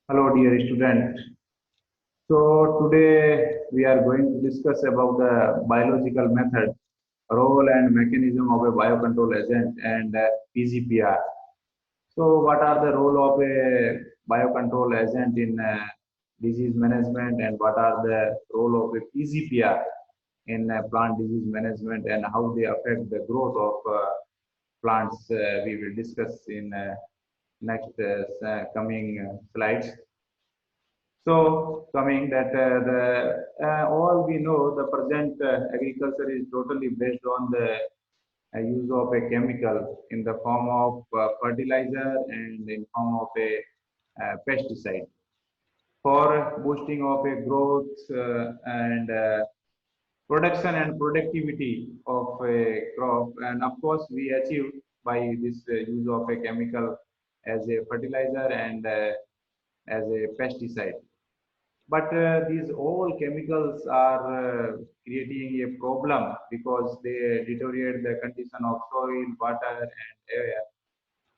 Hello, dear student. So today we are going to discuss about the biological method, role and mechanism of a biocontrol agent and PGPR. So what are the role of a biocontrol agent in disease management and what are the role of a PGPR in plant disease management and how they affect the growth of plants we will discuss in next coming slides. So, coming that the all we know, the present agriculture is totally based on the use of a chemical in the form of fertilizer and in form of a pesticide for boosting of a growth and production and productivity of a crop. And of course, we achieve by this use of a chemical as a fertilizer and as a pesticide. But these all chemicals are creating a problem because they deteriorate the condition of soil, water, and air.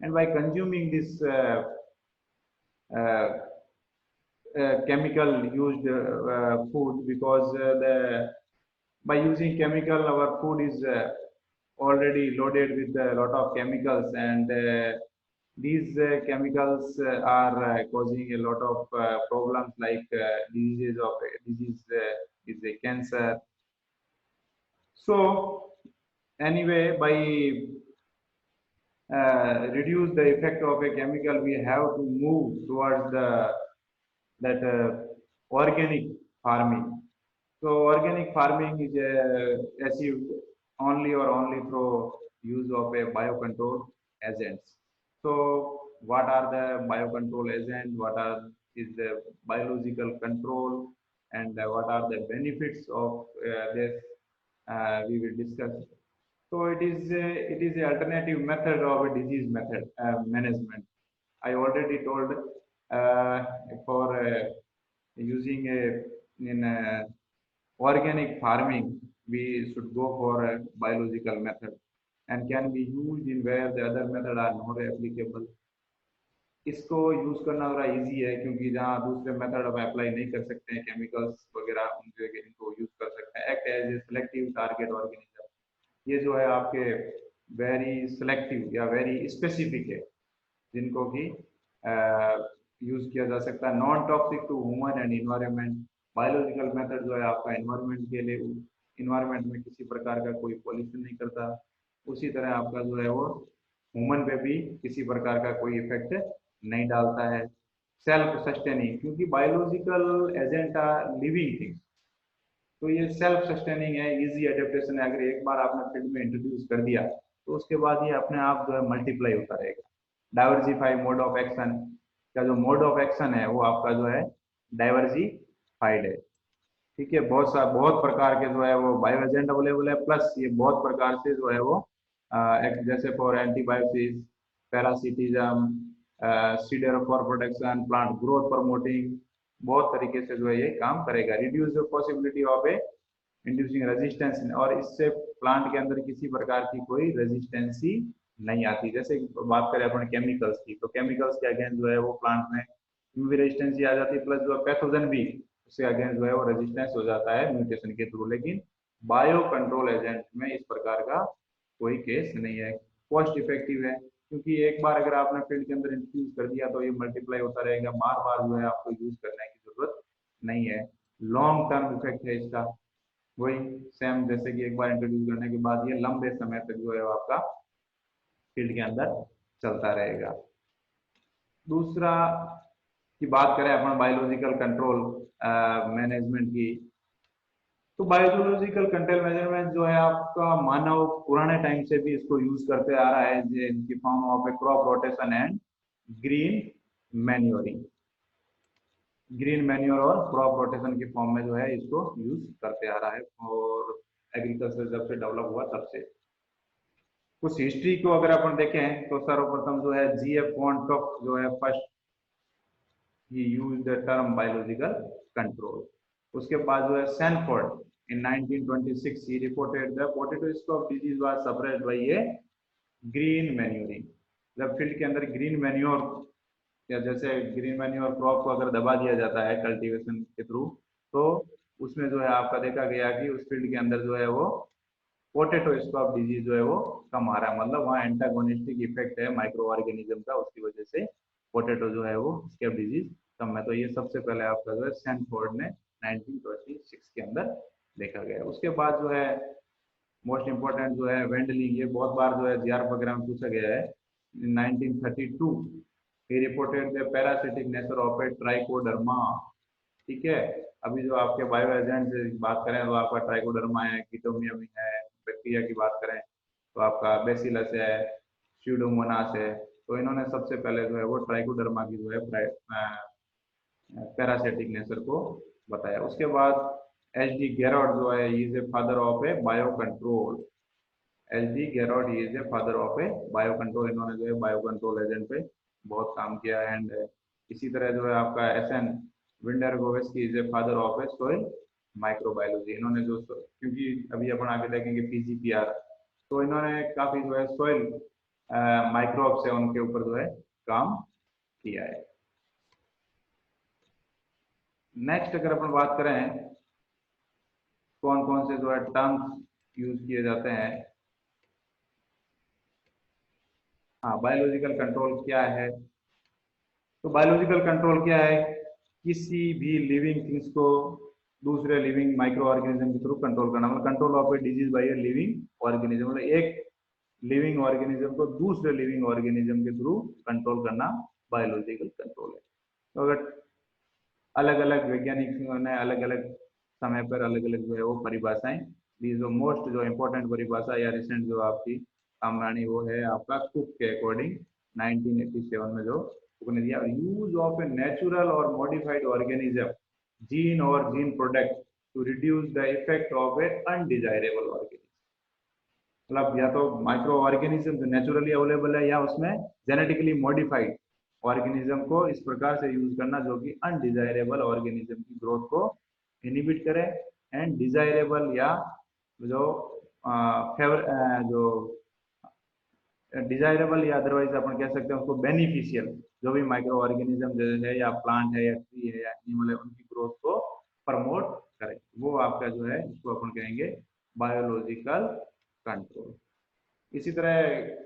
And by consuming this uh, chemical used food, because the by using chemical, our food is already loaded with a lot of chemicals, and these chemicals are causing a lot of problems like disease is a cancer. So anyway, by reduce the effect of a chemical, we have to move towards the that organic farming. So organic farming is achieved only or only through use of a biocontrol agents. So what are the biocontrol agents? What are is the biological control, and what are the benefits of this? We will discuss. So it is the alternative method of a disease method management. I already told uh, for using a in organic farming, we should go for a biological method and can be used in where the other method are not applicable. इसको use करना थोड़ा easy है क्योंकि जहाँ दूसरे method अब apply नहीं कर सकते हैं केमिकल्स वगैरह उनके इनको यूज कर सकते हैं act as a selective target organism ये जो है आपके वेरी सिलेक्टिव या वेरी स्पेसिफिक है जिनको कि यूज किया जा सकता है non toxic to human and environment biological method जो है आपका इन्वायरमेंट के लिए इन्वायरमेंट में किसी प्रकार का कोई पॉल्यूशन नहीं करता उसी तरह आपका जो है वो ह्यूमन पे भी किसी प्रकार का कोई इफेक्ट नहीं डालता है सेल्फ सस्टेनिंग क्योंकि biological agent are living things तो ये सेल्फ सस्टेनिंग है इजी एडेप्टेशन है अगर एक बार आपने फील्ड में इंट्रोड्यूस कर दिया तो उसके बाद ये अपने आप जो है मल्टीप्लाई होता रहेगा डाइवर्सिफाई मोड ऑफ एक्शन का जो मोड ऑफ एक्शन है वो आपका जो है डाइवर्सिफाइड है ठीक है बहुत प्रकार के जो है वो बायो एजेंट अवेलेबल है प्लस ये बहुत प्रकार से जो है वो जैसे for antibiosis parasitism cedar for protection plant growth promoting बहुत तरीके से जो है ये काम करेगा reduce the possibility of A inducing resistance और इससे प्लांट के अंदर किसी प्रकार की कोई रेजिस्टेंसी नहीं आती जैसे बात करें अपन केमिकल्स की तो केमिकल्स के अगेंस्ट जो है वो प्लांट में यूवी रेजिस्टेंसी आ जाती है प्लस जो पैथोजन भी उसके अगेंस्ट जो है वो रेजिस्टेंस हो जाता है म्यूटेशन के थ्रू लेकिन बायो कंट्रोल एजेंट में इस प्रकार का कोई केस नहीं है कॉस्ट इफेक्टिव है क्योंकि एक बार अगर आपने फील्ड के अंदर इंट्रोड्यूस कर दिया तो ये मल्टीप्लाई होता रहेगा बार बार जो है आपको यूज करने की जरूरत नहीं है लॉन्ग टर्म इफेक्ट है इसका वही सेम जैसे कि एक बार इंट्रोड्यूस करने के बाद ये लंबे समय तक जो है आपका फील्ड के अंदर चलता रहेगा दूसरा की बात करें अपन बायोलॉजिकल कंट्रोल मैनेजमेंट की तो बायोलॉजिकल कंट्रोल मेजरमेंट जो है आपका मानव पुराने टाइम से भी इसको यूज करते आ रहा है इनकी form of A crop rotation and green manuring green manure और क्रॉप रोटेशन की फॉर्म में जो है इसको यूज करते आ रहा है और एग्रीकल्चर जब से डेवलप हुआ तब से कुछ हिस्ट्री को अगर अपन देखें तो सर्वप्रथम जो है जीएफ वॉन्टॉक जो है first he use the term biological control उसके बाद जो है Sanford in 1926 he reported the potato stalk disease was suppressed by a green manuring जब फील्ड के अंदर ग्रीन मैन्योर या जैसे ग्रीन मैन्योर क्रॉप को अगर दबा दिया जाता है कल्टीवेशन के थ्रू, तो उसमें जो है आपका देखा गया कि उस फील्ड के अंदर जो है वो पोटेटो स्टॉप डिजीज जो है वो कम आ रहा है, मतलब वहाँ एंटागोनिस्टिक इफेक्ट है माइक्रो ऑर्गेनिज्म का, उसकी वजह से पोटेटो जो है वो स्केप डिजीज कम है। तो ये सबसे पहले आपका जो है सैनफोर्ड ने 1926 के अंदर देखा गया। उसके बाद जो है मोस्ट इंपॉर्टेंट जो है वेंडलिंग, ये बहुत बार जो है जीआर वगैरह में पूछा गया है। 1932 he reported the parasitic nature of a trichoderma। ठीक है, अभी जो आपके बायो एजेंट से बात करें तो आपका ट्राइकोडर्मा है, कीटोमियम है। बैक्टीरिया की बात करें तो आपका बेसिलस है, स्यूडोमोनास है। तो इन्होंने सबसे पहले जो है वो ट्राइकोडर्मा की जो है पैरासिटिक नेचर को बताया। उसके बाद एच डी गैरोड जो है is a father of a biocontrol. H D Garrod is a father of a biocontrol, इन्होंने जो है बायो कंट्रोल एजेंट पे बहुत काम किया है। एंड इसी तरह जो है आपका S N Winogradsky is a father of a soil microbiology. इन्होंने जो, क्योंकि अभी अपन आगे देखेंगे पीजीपीआर, तो इन्होंने काफी जो है सॉइल माइक्रोब्स है उनके ऊपर जो है काम किया है। नेक्स्ट अगर अपन बात करें कौन कौन से जो है टर्म्स यूज किए जाते हैं। हाँ, बायोलॉजिकल कंट्रोल क्या है? तो बायोलॉजिकल कंट्रोल क्या है? किसी भी लिविंग थिंग्स को दूसरे लिविंग माइक्रो ऑर्गेनिज्म के थ्रू कंट्रोल करना, मतलब control of a disease bye a living organism, मतलब एक लिविंग ऑर्गेनिज्म को दूसरे लिविंग ऑर्गेनिज्म के थ्रू कंट्रोल करना बायोलॉजिकल कंट्रोल है। तो अगर अलग अलग वैज्ञानिकों ने अलग अलग समय पर अलग अलग जो है वो परिभाषाएं दी। जो मोस्ट जो इम्पोर्टेंट परिभाषा या रिसेंट जो आपकी सामने वो है आपका कुक के अकॉर्डिंग 1987 में जो कुक ने दिया, यूज ऑफ ए नेचुरल और मॉडिफाइड ऑर्गेनिज्म जीन और gene product to reduce the effect of a undesirable organism. मतलब या तो माइक्रो ऑर्गेनिज्म जो नेचुरली अवेलेबल है या उसमें जेनेटिकली मॉडिफाइड ऑर्गेनिज्म को इस प्रकार से यूज करना जो कि अनडिजायरेबल ऑर्गेनिज्म की ग्रोथ को इनिबिट करे, एंड डिजायरेबल या जो फेवर जो डिजायरेबल या अदरवाइज अपन कह सकते हैं उसको बेनिफिशियल जो भी माइक्रो ऑर्गेनिज्म है या प्लांट है या ट्री है या एनिमल है उनकी ग्रोथ को प्रमोट करे, वो आपका जो है इसको अपन कहेंगे बायोलॉजिकल कंट्रोल। इसी तरह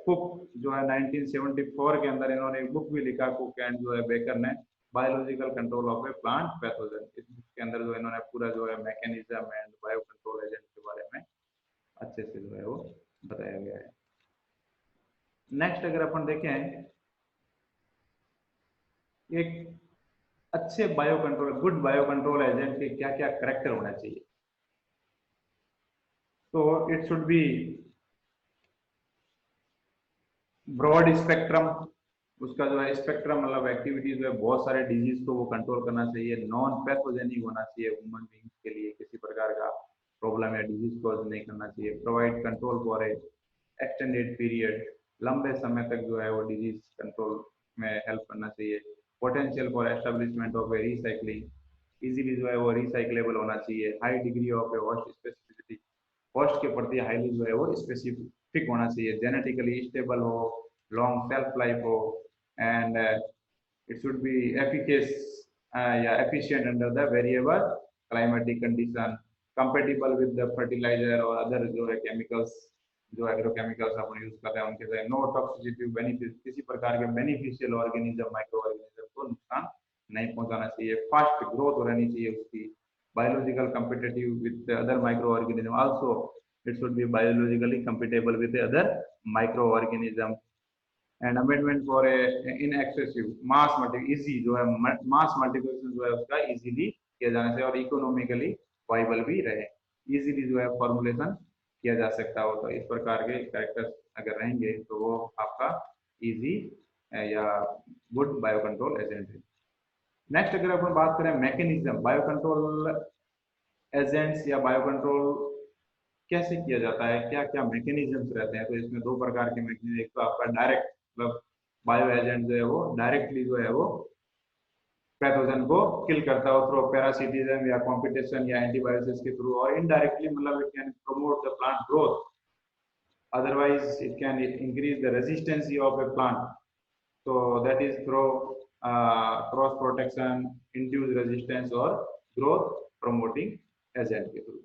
कुक जो है 1974 के अंदर इन्होंने एक बुक भी लिखा, कुक एंड जो है बेकर ने biological control of A plant pathogen. इस बुक के अंदर जो इन्होंने पूरा जो है mechanism and bio control agent के बारे में अच्छे से जो है वो बताया गया है। नेक्स्ट अगर अपन देखें एक अच्छे biocontrol, good biocontrol agent के क्या क्या करेक्टर होना चाहिए। तो it should be broad spectrum, उसका जो है स्पेक्ट्रम मतलब एक्टिविटीज जो है बहुत सारे डिजीज को वो कंट्रोल करना चाहिए। नॉन पैथोजेनिक होना चाहिए, ह्यूमन बींग्स के लिए किसी प्रकार का प्रॉब्लम या डिजीज कॉज नहीं करना चाहिए। Provide control for a extended period, लंबे समय तक जो है वो डिजीज कंट्रोल में हेल्प करना चाहिए। Potential for establishment of a recycling, easily जो है वो रिसाइक्लेबल होना चाहिए। High degree of a vast specificity, cost के प्रति हाईली जो है वो स्पेसिफिक होना चाहिए। जेनेटिकली स्टेबल हो, लॉन्ग सेल्फ लाइफ हो, and it should be efficacious या efficient under the variable climatic condition, compatible with the fertiliser और अदर जो है केमिकल्स, जो एग्रोकेमिकल्स अपन यूज कर रहे हैं उनके साथ। नो टॉक्सिसिटी बेनिफिट, किसी प्रकार के बेनिफिशियल ऑर्गेनिज्म माइक्रो ऑर्गेनिज्म को नुकसान नहीं पहुंचाना चाहिए। फास्ट ग्रोथ रहनी चाहिए उसकी, biological competitive with the other microorganism also, it should be biologically compatible with the other microorganism। and amendment for a in excessive mass multi easy जो है mass multiplication जो है उसका easily किया जाने से, और इकोनॉमिकली वाइबल भी रहे, इजीली जो है फॉर्मुलेशन किया जा सकता हो। तो इस प्रकार के कैरेक्टर्स अगर रहेंगे तो वो आपका इजी या गुड बायो कंट्रोल एजेंट है। नेक्स्ट अगर अपन बात करें मैकेनिज्म, बायो कंट्रोल एजेंट्स या बायो कंट्रोल कैसे किया जाता है, क्या क्या मैकेनिज्म्स रहते हैं। तो इसमें दो प्रकार के मैकेनिज्म, एक तो आपका डायरेक्ट, मतलब बायो एजेंट जो है वो डायरेक्टली जो है वो पैथोजन को किल करता हो थ्रू पैरासिटिज्म या कॉम्पिटिशन या एंटीबायोसिस के थ्रू, और इनडायरेक्टली मतलब it can promote the plant growth, otherwise it can increase the resistance of a plant, so that is through cross protection, induce resistance और ग्रोथ प्रमोटिंग एजेंट के through.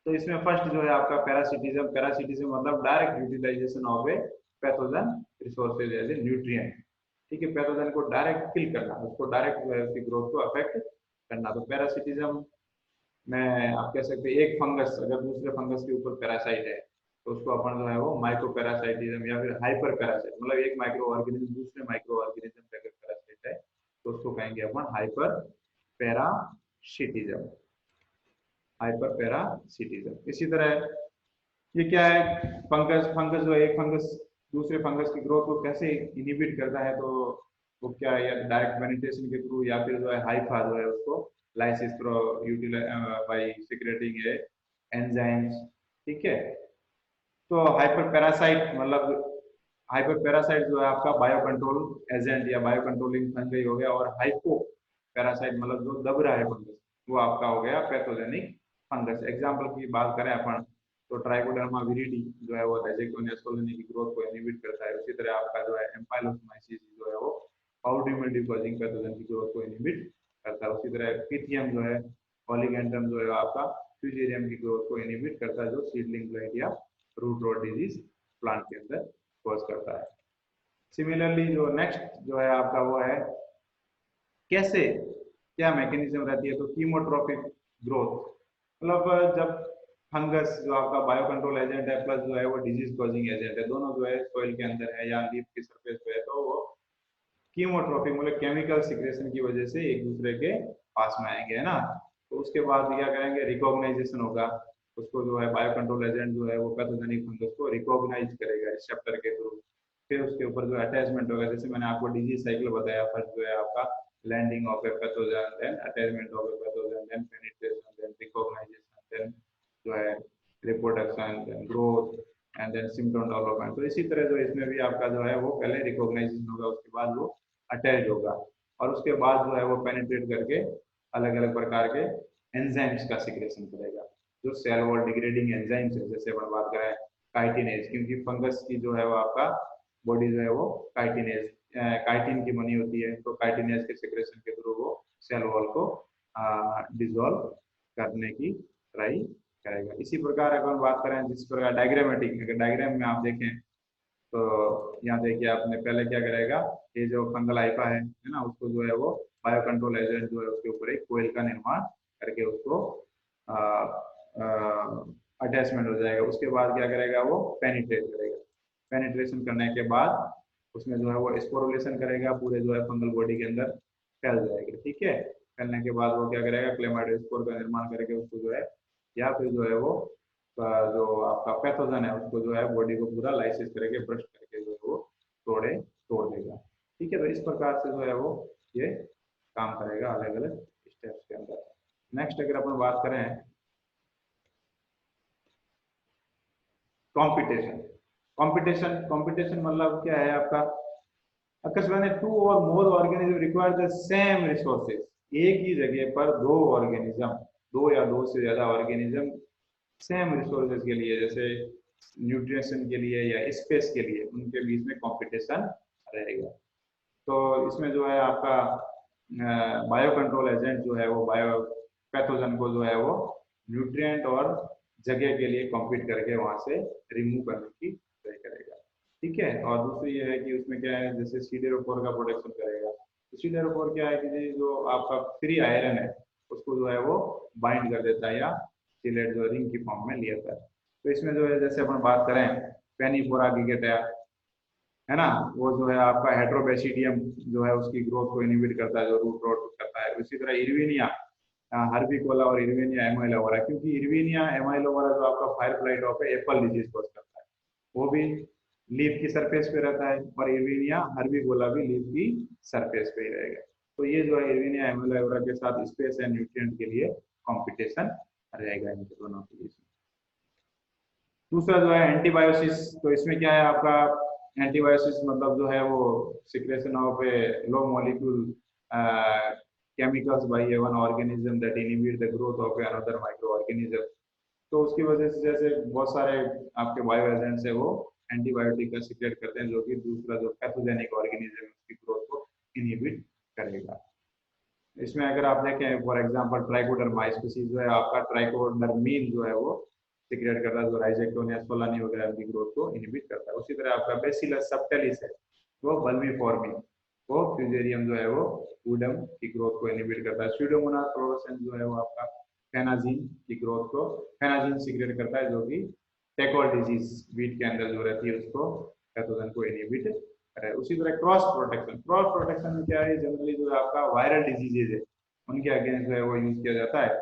तो इसमें first जो है आपका पैरासिटिज्म। पैरासिटिज्म मतलब direct utilization of a pathogen resources as a nutrient. ठीक है, पैथोजन को डायरेक्ट किल करना, उसको डायरेक्ट जो है उसकी ग्रोथ को अफेक्ट करना। तो पैरासिटिज्म में आप कह सकते हैं एक फंगस अगर दूसरे फंगस के ऊपर पैरासाइट है तो उसको अपन जो है वो माइक्रो पैरासाइटिज्म या फिर हाइपर पैरासाइट, मतलब एक माइक्रो ऑर्गेनिज्म दूसरे माइक्रो ऑर्गेनिज्म पे अगर पैरासाइट है तो उसको कहेंगे अपन हाइपर पैरासिटिज्म। Hyper parasitism. इसी तरह ये क्या है, फंगस फंगस जो है एक फंगस दूसरे फंगस की ग्रोथ को कैसे इनिबिट करता है, तो वो क्या है, या डायरेक्ट पेनिट्रेशन के थ्रू या फिर जो है हाइफा जो है उसको लाइसिस बाय सिक्रेटिंग एंजाइम्स। ठीक है, तो हाइपर पैरासाइट मतलब हाइपर पैरासाइट जो है आपका बायो कंट्रोल एजेंट या बायो कंट्रोलिंग फंगई हो गया, और हाइपो पैरासाइट मतलब जो दब रहा है फंगस वो आपका हो गया पैथोजेनिक फंगस। एग्जाम्पल की बात करें अपन तो ट्राइकोडर्मा विरिडी जो है वो रेजिकोनियस कॉलोनी की ग्रोथ को इनहिबिट करता है। उसी तरह आपका जो है एम्पाइलोमाइसिस जो है वो पाउडरी मिल्ड्यू कॉजिंग पैथोजन की ग्रोथ को इनहिबिट करता है। उसी तरह पिथियम जो है पॉलीगैंड्रम जो है आपका फ्यूजेरियम की ग्रोथ को इनहिबिट करता है, जो सीडलिंग ब्लाइट या रूट रॉट डिजीज प्लांट के अंदर कॉज करता है। सिमिलरली जो नेक्स्ट जो है आपका वो है कैसे क्या मैकेनिज्म रहती है, तो कीमोट्रोपिक ग्रोथ मतलब जब फंगस जो आपका बायो कंट्रोल एजेंट है प्लस जो है वो डिजीज कॉजिंग एजेंट है, दोनों जो है सॉइल के अंदर है या लीफ की सरफेस पे है, तो वो कीमोट्रोपिक मतलब केमिकल सिक्रेशन की वजह से एक दूसरे के पास में आएंगे, है ना। तो उसके बाद क्या करेंगे, रिकॉग्नाइजेशन होगा, उसको जो है बायो कंट्रोल एजेंट जो है वो पैथोजेनिक फंगस को रिकॉग्नाइज करेगा रिसेप्टर के थ्रू। फिर उसके ऊपर जो अटैचमेंट होगा, जैसे मैंने आपको डिजीज साइकिल बताया, फर्स्ट जो है आपका landing of a pathogen, then attachment of a pathogen, then penetration, then recognization, then जो है reproduction, then growth and then symptom development. तो इसी तरह जो इसमें भी आपका जो है वो पहले रिकॉग्नाइजेशन होगा, उसके बाद वो अटैच होगा, और उसके बाद जो है वो पेनिट्रेट करके अलग अलग प्रकार के एंजाइम्स का सिक्रेशन करेगा, जो सेल वॉल डिग्रेडिंग एंजाइम्स है। जैसे अपन बात करें काइटिनेज, क्योंकि फंगस की जो है वो आपका बॉडी जो है वो काइटिनेज काइटिन की बनी होती है, तो काइटिनेज के सिक्रेशन के थ्रू वो सेल वॉल को डिसॉल्व करने की ट्राई करेगा। इसी प्रकार अगर बात करें जिस प्रकार डायग्रामेटिक, अगर डायग्राम में आप देखें तो यहाँ देखिए आपने पहले क्या करेगा, ये जो फंगल हाइफा है ना, उसको जो है वो बायो कंट्रोल एजेंट जो है उसके ऊपर एक कोयल का निर्माण करके उसको अटैचमेंट हो जाएगा। उसके बाद क्या करेगा, वो पेनिट्रेट करेगा। पेनिट्रेशन करने के बाद उसमें जो है वो स्पोरुलेशन करेगा, पूरे जो है फंगल बॉडी के अंदर फैल जाएगा। ठीक है, फैलने के बाद वो क्या करेगा, क्लेमाइडोस्पोर का निर्माण करके उसको जो है या फिर जो है वो जो आपका पैथोजन है उसको जो है बॉडी को पूरा लाइसिस करके ब्रश करके जो है वो तोड़ देगा। ठीक है, तो इस प्रकार से जो है वो ये काम करेगा अलग अलग स्टेप्स के अंदर। नेक्स्ट अगर अपन बात करें कंपटीशन। कंपटीशन कंपटीशन मतलब क्या है आपका, अकस्मात टू और more organism require the same resources. एक ही जगह पर दो ऑर्गेनिज्म, दो या दो से ज्यादा ऑर्गेनिज्म सेम रिसोर्सेज के लिए, जैसे न्यूट्रिशन के लिए या स्पेस के लिए, उनके बीच में कंपटीशन रहेगा। तो इसमें जो है आपका बायो कंट्रोल एजेंट जो है वो बायो पैथोजन को जो है वो न्यूट्रिएंट और जगह के लिए कॉम्पीट करके वहां से रिमूव करने की ट्राई करेगा। ठीक है, और दूसरी ये है कि उसमें क्या है, जैसे सीडेरोफोर का प्रोडक्शन करेगा। तो सीडेरोफोर क्या है कि जो आपका फ्री आयरन है उसको जो है वो बाइंड कर देता है या सिलेट जो रिंग की फॉर्म में लिया था। तो इसमें जो है जैसे अपन बात करें पेनिफोरा गिगेटा है ना, वो जो है आपका हेट्रोबेसिडियम जो है उसकी ग्रोथ को इनहिबिट करता है, जो रूट रॉट करता है। इसी तरह इरविनिया हर्बिकोला और इरविनिया एमाइलोवरा, क्योंकि इरविनिया एमाइलोवरा जो आपका fire flight of Apple disease cause करता है, वो भी लीफ की सरफेस पे रहता है, और इरविनिया हर्बिकोला भी लीफ की सरफेस पे ही रहेगा। तो ये जो है इरविनिया एमाइलोवरा के साथ स्पेस एंड न्यूट्रिएंट के लिए कंपटीशन रहेगा इनके दोनों के बीच। दूसरा जो है एंटीबायोसिस। तो इसमें क्या है आपका, एंटीबायोसिस मतलब जो है वो secretion of A low molecule chemicals by one organism that inhibit the growth of another micro organism. तो उसकी वजह से जैसे बहुत सारे आपके बायो एजेंट्स है वो एंटीबायोटिक का सीक्रेट करते हैं, जो कि दूसरा जो पैथोजेनिक ऑर्गेनिज्म है उसकी ग्रोथ को इनहिबिट करेगा। इसमें अगर आप देखें फॉर एग्जांपल ट्राइकोडर्मा स्पीसीज जो है आपका ट्राइकोडर्मीन जो है वो सीक्रेट करता है, जो राइजेक्टोनिया सोलानी वगैरह की ग्रोथ को इनहिबिट करता है। उसी तरह आपका बेसिलस सबटिलिस है वो बल्बिफॉर्मी, वो फ्यूजेरियम जो है वो वुडम की ग्रोथ को इनहिबिट करता है। स्यूडोमोनास फ्लोरोसेंस जो है वो आपका फेनाजिन की ग्रोथ को, फेनाजिन सीक्रेट करता है जो कि टेकोल डिजीज वीट के अंदर जो रहती है उसको पैथोजन को इनहिबिट करे। उसी तरह क्रॉस प्रोटेक्शन, क्रॉस प्रोटेक्शन में क्या है जनरली जो है आपका वायरल डिजीजेज है उनके अगेंस्ट जो है वो यूज किया जाता है।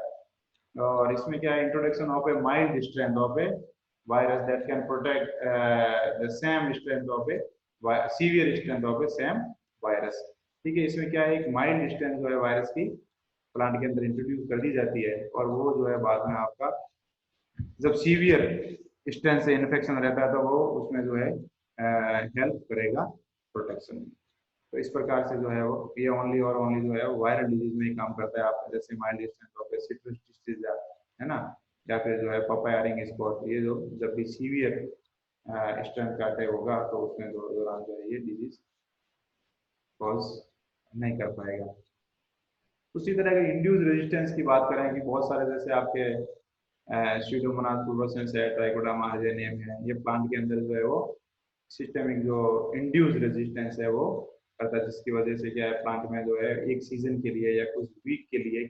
और इसमें क्या है introduction of A mild strength of A virus that can protect the same strength of A severe strength of A same virus. ठीक है, इसमें क्या है एक माइल्ड स्ट्रेंथ जो है वायरस की प्लांट के अंदर इंट्रोड्यूस कर दी जाती है और वो जो है बाद में आपका जब सीवियर स्ट्रेंथ से इन्फेक्शन रहता है तो वो उसमें जो है हेल्प करेगा प्रोटेक्शन में। तो इस प्रकार से जो है वो ये ओनली और ओनली जो है वायरल डिजीज में ही काम करता है। आप जैसे mild strength of citrus disease है ना, या फिर जो है पपाया रिंग स्पॉट, ये जो जब भी सीवियर स्ट्रेंथ का अटैक होगा तो उसमें दौरान जो है ये डिजीज कॉज नहीं कर पाएगा। उसी तरह के इंड्यूस रेजिस्टेंस की बात करें कि बहुत सारे जैसे आपके स्यूडोमोनास फ्लोरोसेंस है, ट्राइकोडर्मा हाइजेनियम है, ये प्लांट के अंदर जो है वो सिस्टेमिक जो इंड्यूस रेजिस्टेंस है वो करता है, जिसकी वजह से क्या है प्लांट में जो है एक सीजन के लिए या कुछ वीक के लिए